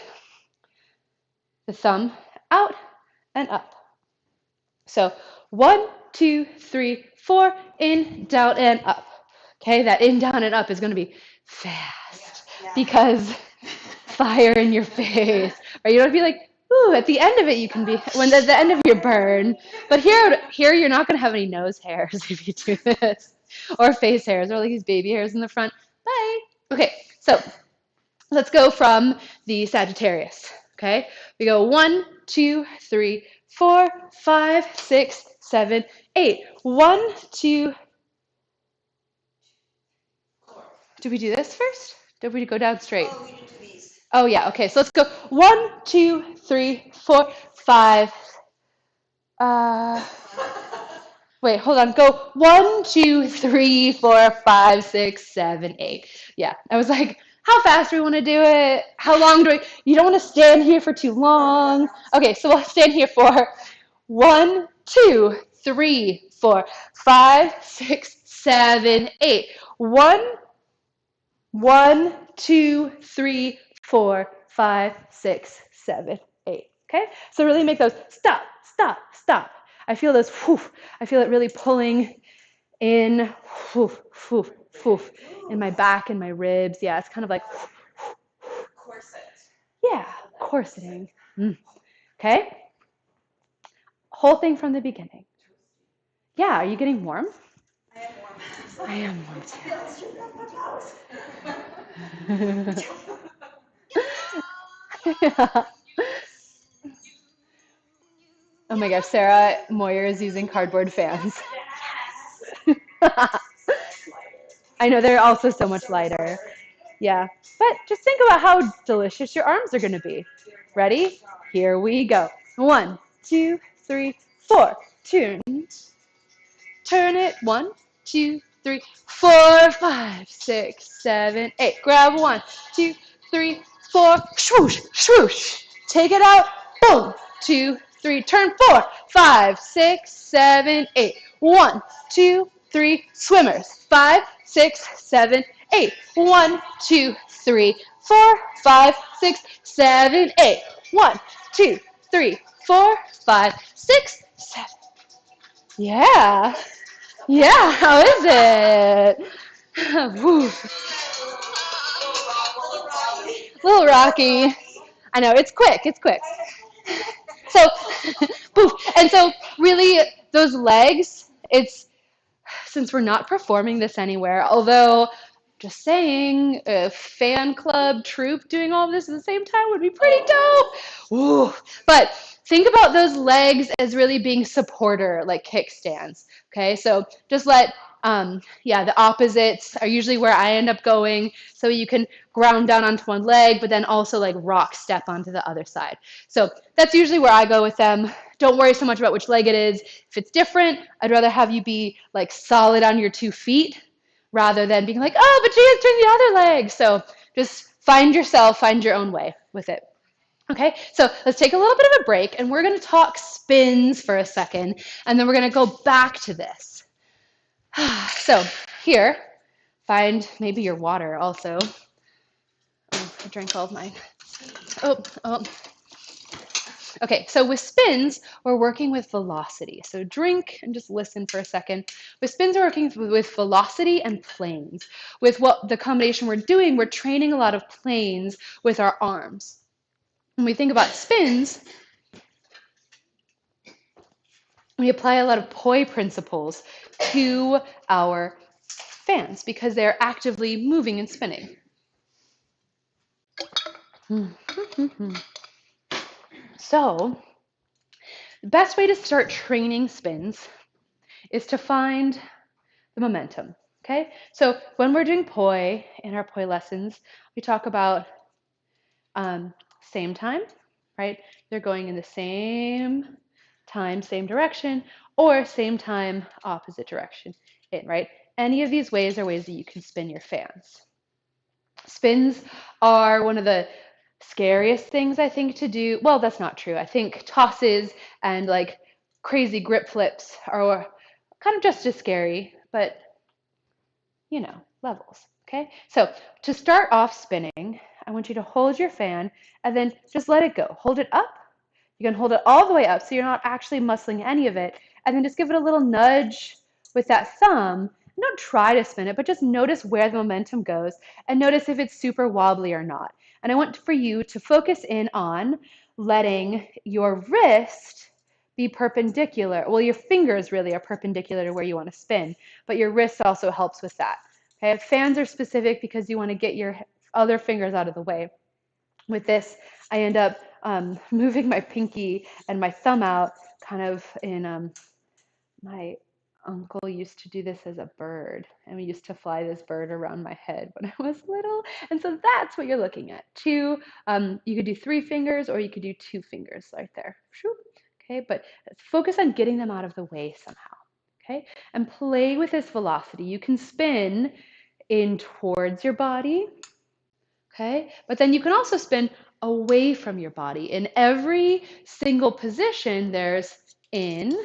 the thumb out and up. So 1, 2, 3, 4, in, down, and up. Okay, that in, down, and up is going to be fast because fire in your face. Right? You don't have to be like, ooh, at the end of it you can be, when at the end of your burn. But here you're not going to have any nose hairs if you do this, or face hairs, or like these baby hairs in the front. Bye. Okay, so let's go from the Sagittarius. Okay, we go 1, 2, 3, 4, 5, 6, 7, 8. 1, 2. Did we do this first? Did we go down straight? Oh, we didn't do these. Oh yeah. Okay, so let's go 1, 2, 3, 4, 5. Wait, hold on. Go 1, 2, 3, 4, 5, 6, 7, 8. Yeah, I was like, how fast do we want to do it? How long do we? You don't want to stand here for too long. Okay, so we'll stand here for 1, 2, 3, 4, 5, 6, 7, 8. 1, 2, 3, 4, 5, 6, 7, 8. Okay? So really make those stop, stop, stop. I feel those whoof. I feel it really pulling in whoof, whoof, whoof, in my back and my ribs. Yeah, it's kind of like Corset. yeah, corseting. Okay? Whole thing from the beginning. Yeah, are you getting warm? I am warm. I am warm too. Yeah. Oh my gosh, Sarah Moyer is using cardboard fans. I know, they're also so much lighter. Yeah, but just think about how delicious your arms are going to be. Ready? Here we go. 1, 2, 3, 4. Turn it. 1, 2, 3, 4, 5, 6, 7, 8. Grab 1, 2, 3, 4. Swoosh, swoosh. Take it out. Boom. 2, 3. Turn 4, 5, 6, 7, 8. 1, 2, 3. Swimmers. 5, 6, 7, 8. 1, 2, 3, 4, 5, 6, 7, 8. 1, 2, 3, 4, 5, 6, 7. Yeah. Yeah, how is it? Woo. A little rocky. I know, it's quick, it's quick. So, poof. And so really those legs, it's, since we're not performing this anywhere, although just saying a fan club troupe doing all of this at the same time would be pretty dope. Ooh. But think about those legs as really being supporter, like kickstands. Okay, so just let, yeah, the opposites are usually where I end up going. So you can ground down onto one leg, but then also like rock step onto the other side. So that's usually where I go with them. Don't worry so much about which leg it is. If it's different, I'd rather have you be like solid on your 2 feet rather than being like, oh, but she has turned the other leg. So just find yourself, find your own way with it. Okay, so let's take a little bit of a break and we're going to talk spins for a second and then we're going to go back to this. So here, find maybe your water also. Oh, I drank all of mine. Oh. Okay, so with spins, we're working with velocity. So drink and just listen for a second. With spins, we're working with velocity and planes. With what the combination we're doing, we're training a lot of planes with our arms. When we think about spins, we apply a lot of poi principles to our fans because they're actively moving and spinning. So the best way to start training spins is to find the momentum. Okay, so when we're doing poi in our poi lessons, we talk about same time, right? They're going in the same time, same direction, or same time, opposite direction, right? Any of these ways are ways that you can spin your fans. Spins are one of the scariest things I think to do. Well, that's not true. I think tosses and like crazy grip flips are kind of just as scary, but you know, levels. Okay, so to start off spinning, I want you to hold your fan and then just let it go. Hold it up. You can hold it all the way up so you're not actually muscling any of it. And then just give it a little nudge with that thumb. And don't try to spin it, but just notice where the momentum goes and notice if it's super wobbly or not. And I want for you to focus in on letting your wrist be perpendicular. Well, your fingers really are perpendicular to where you want to spin, but your wrist also helps with that. Okay? Fans are specific because you want to get your other fingers out of the way. With this, I end up moving my pinky and my thumb out kind of in, my uncle used to do this as a bird, and we used to fly this bird around my head when I was little. And so that's what you're looking at. Two, you could do 3 fingers or you could do 2 fingers right there. Okay, but focus on getting them out of the way somehow. Okay, and play with this velocity. You can spin in towards your body. Okay, but then you can also spin away from your body. In every single position, there's in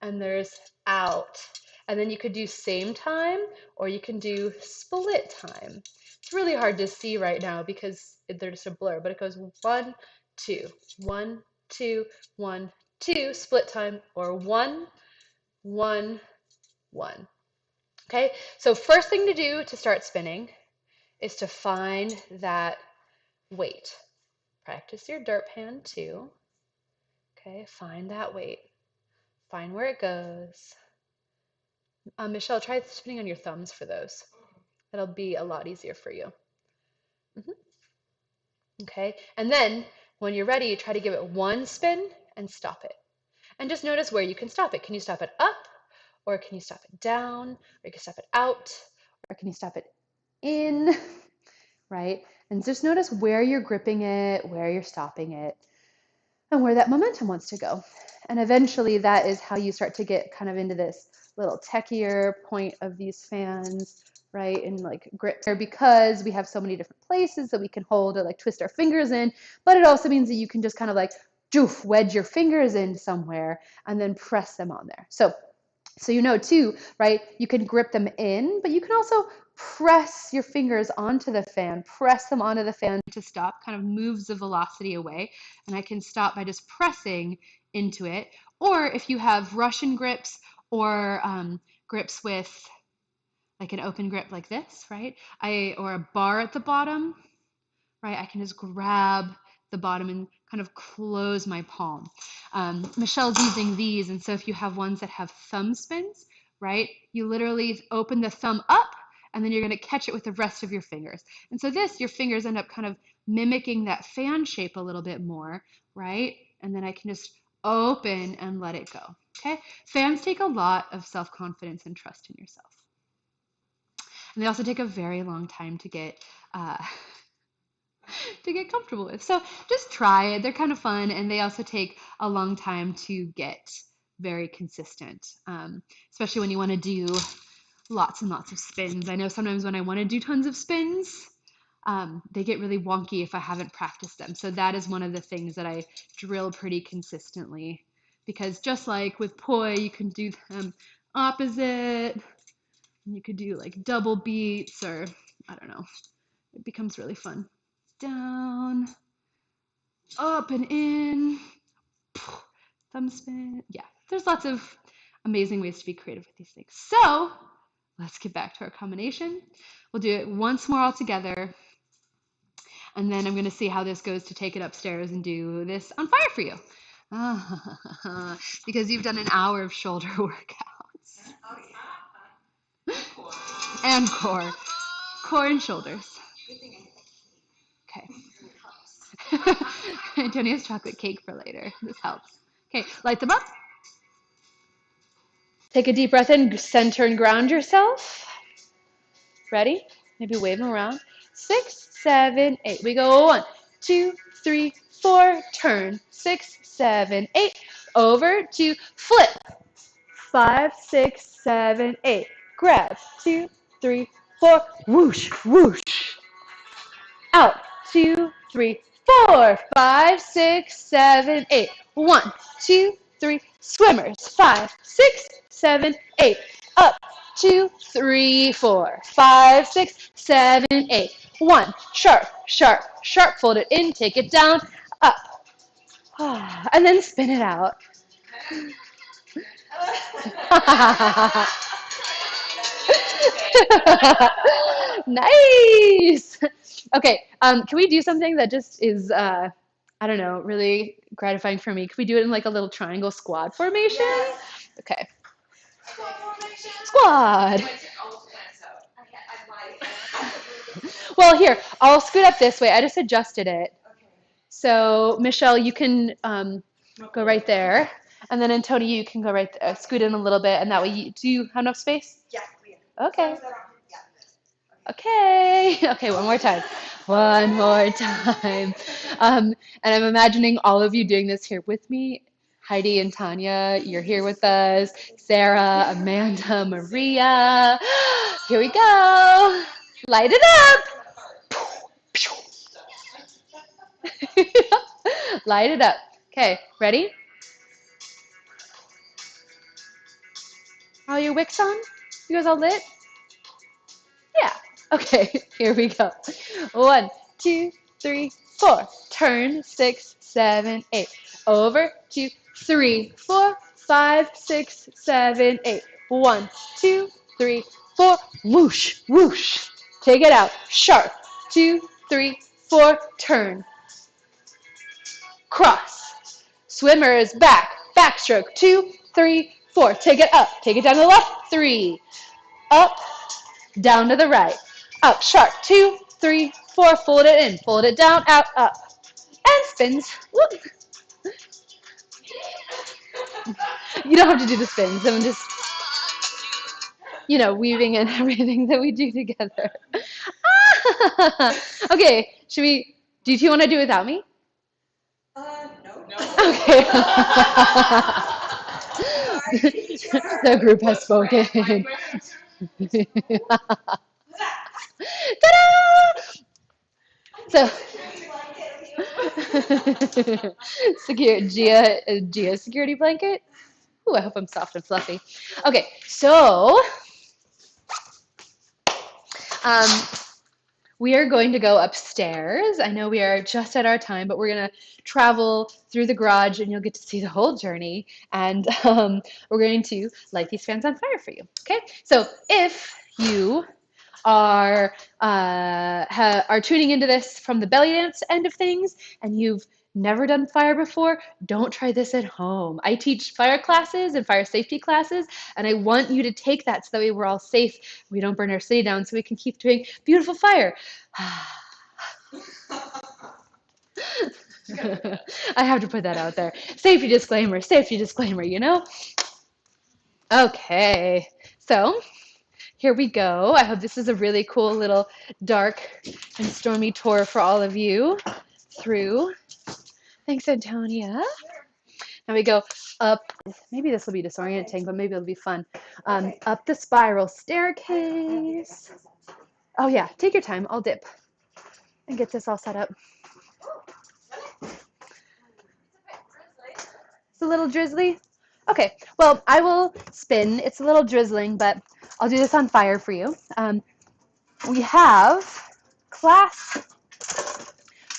and there's out. And then you could do same time or you can do split time. It's really hard to see right now because they're just a blur, but it goes 1, 2, 1, 2, 1, 2, split time, or 1, 1, 1. Okay, so first thing to do to start spinning is to find that weight. Practice your derp hand too. Okay, find that weight. Find where it goes. Michelle, try spinning on your thumbs for those. That'll be a lot easier for you. Okay, and then when you're ready, try to give it 1 spin and stop it. And just notice where you can stop it. Can you stop it up? Or can you stop it down? Or you can stop it out? Or can you stop it in? Right? And just notice where you're gripping it, where you're stopping it, and where that momentum wants to go. And eventually that is how you start to get kind of into this little techier point of these fans, right? And like grips there because we have so many different places that we can hold or like twist our fingers in, but it also means that you can just kind of like doof, wedge your fingers in somewhere and then press them on there. So you know too, right? You can grip them in, but you can also press your fingers onto the fan, press them onto the fan to stop, kind of moves the velocity away. And I can stop by just pressing into it. Or if you have Russian grips or grips with like an open grip like this, right? Or a bar at the bottom, right? I can just grab the bottom and kind of close my palm. Michelle's using these, and so if you have ones that have thumb spins, right, you literally open the thumb up, and then you're going to catch it with the rest of your fingers. And so this, your fingers end up kind of mimicking that fan shape a little bit more, right? and then I can just open and let it go. Okay? Fans take a lot of self-confidence and trust in yourself. And they also take a very long time to get uh, to get comfortable with. So just try it. They're kind of fun, and they also take a long time to get very consistent, especially when you want to do lots and lots of spins. I know sometimes when I want to do tons of spins, they get really wonky if I haven't practiced them. So that is one of the things that I drill pretty consistently, because just like with poi, you can do them opposite. You could do like double beats, or I don't know. It becomes really fun. Down, up and in, thumb spin. Yeah, there's lots of amazing ways to be creative with these things. So let's get back to our combination. We'll do it once more all together, and then I'm going to see how this goes to take it upstairs and do this on fire for you. Because you've done an hour of shoulder workouts. And core. Core and shoulders. Okay. Antonio's chocolate cake for later. This helps. Okay, light them up. Take a deep breath in, center and ground yourself. Ready? Maybe wave them around. 6, 7, 8. We go 1, 2, 3, 4. Turn. 6, 7, 8. Over 2. Flip. 5, 6, 7, 8. Grab. 2, 3, 4. Whoosh, whoosh. Out. 2, 3, 4. 5, 6, 7, 8. 1, 2, 3. Swimmers. 5, 6, 7, 8. Up. 2, 3, 4. 5, 6, 7, 8. 1. Sharp, sharp, sharp. Fold it in. Take it down. Up. And then spin it out. Nice. Okay, can we do something that just is, I don't know, really gratifying for me? Can we do it in like a little triangle squad formation? Yes. Okay. Squad formation. Squad. Okay, I'm like, Well, here, I'll scoot up this way. I just adjusted it. okay. So, Michelle, you can go right there. And then, Antonio, you can go right there. Scoot in a little bit, and that way, do you have enough space? Yeah, we are. Okay. Yeah. Okay. Okay, one more time. One more time. And I'm imagining all of you doing this here with me. Heidi and Tanya, you're here with us. Sarah, Amanda, Maria. Here we go. Light it up. Light it up. Okay, ready? All your wicks on? You guys all lit? Yeah. Okay, here we go. 1, 2, 3, 4. Turn. 6, 7, 8. Over. 2, 3, 4, 5, 6, 7, 8. 1, 2, 3, 4. Whoosh, whoosh. Take it out. Sharp. 2, 3, 4. Turn. Cross. Swimmers back. Backstroke. 2, 3, 4. Take it up. Take it down to the left. 3. Up. Down to the right. Up. Sharp. 2, 3, 4. Fold it in. Fold it down. Out. Up. And spins. Whoop. You don't have to do the spins. I'm just, weaving in everything that we do together. Okay. Do you two want to do it without me? No. Okay. The group has spoken. Ta-da! So, Gia security blanket. Ooh, I hope I'm soft and fluffy. Okay, so um, we are going to go upstairs. I know we are just at our time, but we're going to travel through the garage and you'll get to see the whole journey. And we're going to light these fans on fire for you. Okay, so if you are tuning into this from the belly dance end of things and you've never done fire before, don't try this at home. I teach fire classes and fire safety classes, and I want you to take that so that way we're all safe, we don't burn our city down, so we can keep doing beautiful fire. I have to put that out there. Safety disclaimer, you know? Okay, so here we go. I hope this is a really cool little dark and stormy tour for all of you through. Thanks, Antonia. Now we go up. Maybe this will be disorienting, but maybe it'll be fun. Up the spiral staircase. Oh yeah, take your time. I'll dip and get this all set up. It's a little drizzly. Okay, well, I will spin. It's a little drizzling, but I'll do this on fire for you. We have class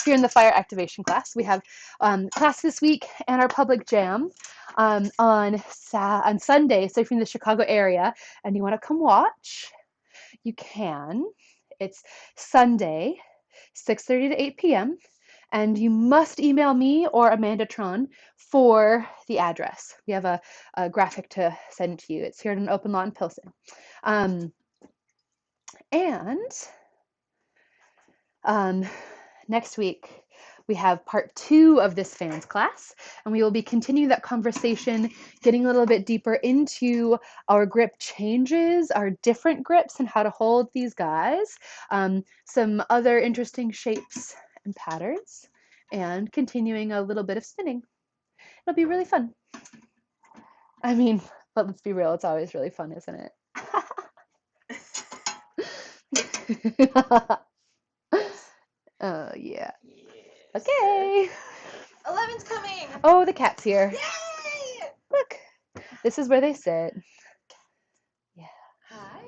here in the fire activation class. We have class this week and our public jam on Sunday. So if you're in the Chicago area and you want to come watch, you can. It's Sunday, 6:30 to 8 p.m. And you must email me or Amanda Tron for the address. We have a graphic to send to you. It's here at an open lot in Pilsen. Next week, we have part 2 of this fans class, and we will be continuing that conversation, getting a little bit deeper into our grip changes, our different grips, and how to hold these guys, some other interesting shapes and patterns, and continuing a little bit of spinning. It'll be really fun. I mean, but let's be real, it's always really fun, isn't it? Oh, yeah. Okay. 11's coming. Oh, the cat's here. Yay! Look, this is where they sit. Yeah, Hi.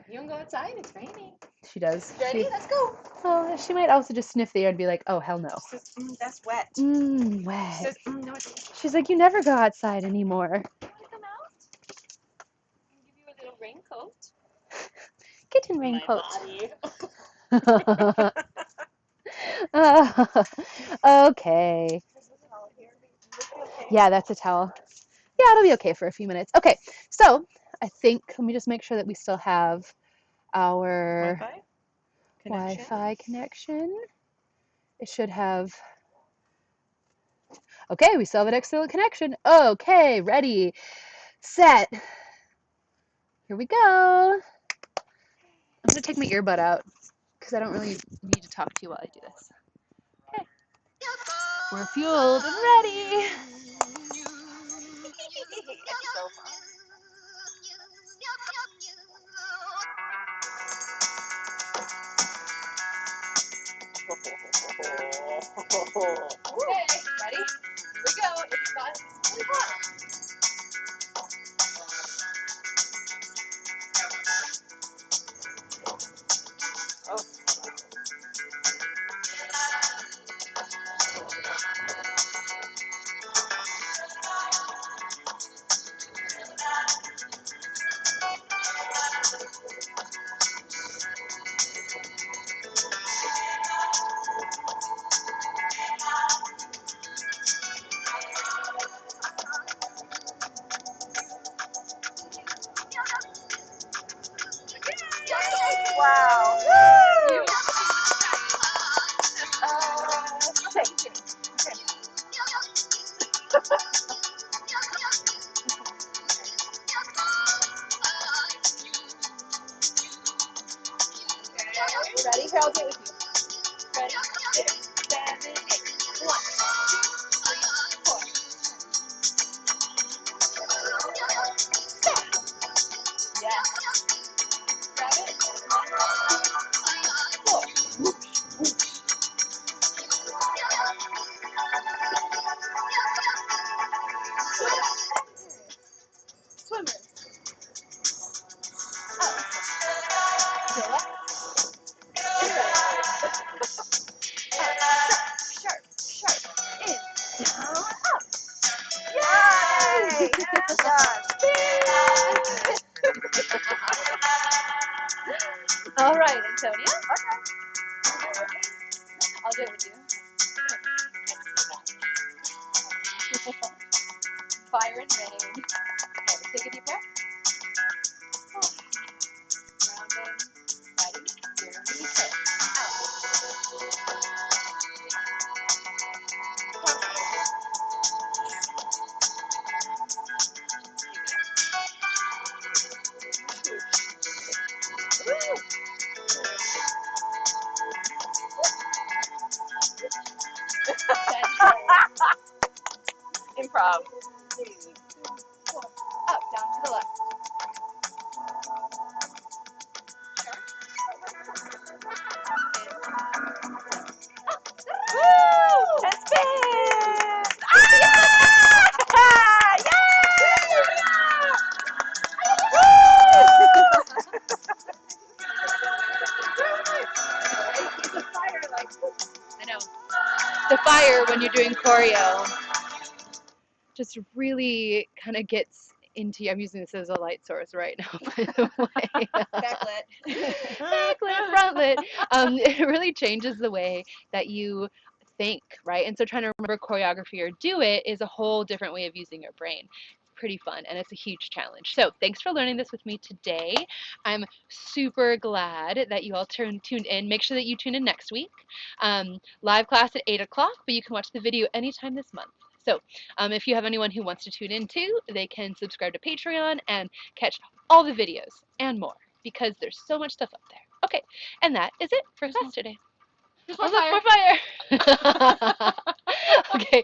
You want to go outside? It's raining. she does. Ready? Let's go. Oh, she might also just sniff the air and be like, oh, hell no. She says, that's wet. Wet. She says, no, it's She's like, you never go outside anymore. You want to come out? I'll give you a little raincoat. Kitten My raincoat. body. Okay. Yeah, that's a towel. Yeah, it'll be okay for a few minutes. Okay, so I think, let me just make sure that we still have our Wi-Fi connection. It should have. Okay, we still have an excellent connection. Okay, ready, set. Here we go. I'm gonna take my earbud out because I don't really need to talk to you while I do this. Okay. We're fueled and ready. So fun. Okay, ready? Here we go. It's fun. It's really fun. Wow. You. Okay. Ready? Here, I'll do it with you. Ready? 6, 7, 8. 1, 2, 3, 4. Yes. Grab it. 1, 2, 4. Swimmer. Still up. Sharp, sharp. In, down, up. Yay! All right, Antonia. Okay. I'll do it with you. Fire and rain. Okay, take a deep breath. Grounding. Ready. Here we go. Out. job. 2, 4. Up, down to the left. Woo! And spin! Ah! I know. The fire when you're doing choreo just really kind of gets into you. I'm using this as a light source right now, by the way. Backlit. Backlit, frontlit. It really changes the way that you think, right? And so trying to remember choreography or do it is a whole different way of using your brain. It's pretty fun and it's a huge challenge. So thanks for learning this with me today. I'm super glad that you all tuned in. Make sure that you tune in next week. Live class at 8 o'clock, but you can watch the video anytime this month. So if you have anyone who wants to tune in too, they can subscribe to Patreon and catch all the videos and more because there's so much stuff up there. Okay, and that is it for class today. Just more More fire. Okay.